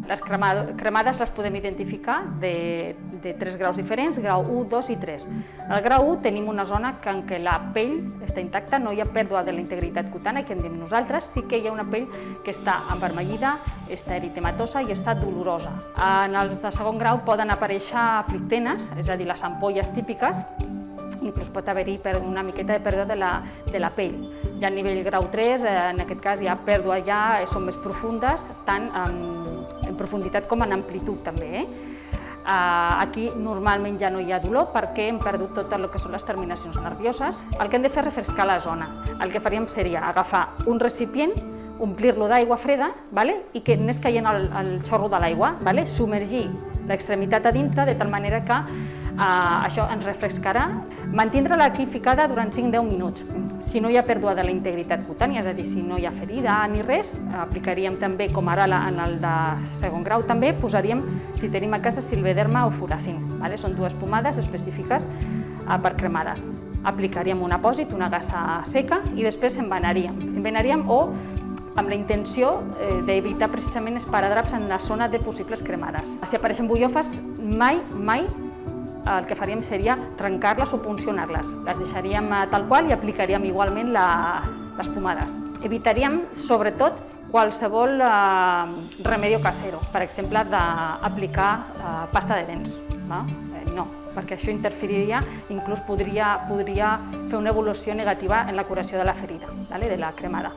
Les cremades les podem identificar de 3 graus diferents, grau 1, 2 i 3. Al grau 1 tenim una zona en què la pell està intacta, no hi ha pèrdua de la integritat cutània, que en diem nosaltres, sí que hi ha una pell que està envermellida, està eritematosa i està dolorosa. En els de segon grau poden aparèixer aflictenes, és a dir, les ampolles típiques, inclús pot haver-hi una miqueta de pèrdua de la pell. Ja a nivell grau 3, en aquest cas, hi ha pèrdua, són més profundes, tant en profunditat com en amplitud també. Aquí normalment ja no hi ha dolor perquè hem perdut tot el que són les terminacions nervioses. El que hem de fer és refrescar la zona. El que faríem seria agafar un recipient, omplir-lo d'aigua freda i que anés caient el xorro de l'aigua, submergir l'extremitat a dintre de tal manera que això ens refrescarà. Mantindre-la aquí ficada durant 5-10 minuts. Si no hi ha pèrdua de la integritat cutània, és a dir, si no hi ha ferida ni res, aplicaríem també, com ara en el de segon grau, també posaríem, si tenim a casa, silvederma o furacin. Són 2 pomades específiques per cremades. Aplicaríem un apòsit, una gasa seca i després envenaríem. Envenaríem o amb la intenció d'evitar precisament esparadraps en la zona de possibles cremades. Si apareixen bullofes, mai el que faríem seria trencar-les o puncionar-les. Les deixaríem tal qual i aplicaríem igualment les pomades. Evitaríem, sobretot, qualsevol remedio casero, per exemple, d'aplicar pasta de dents. No, perquè això interferiria, inclús podria fer una evolució negativa en la curació de la ferida, de la cremada.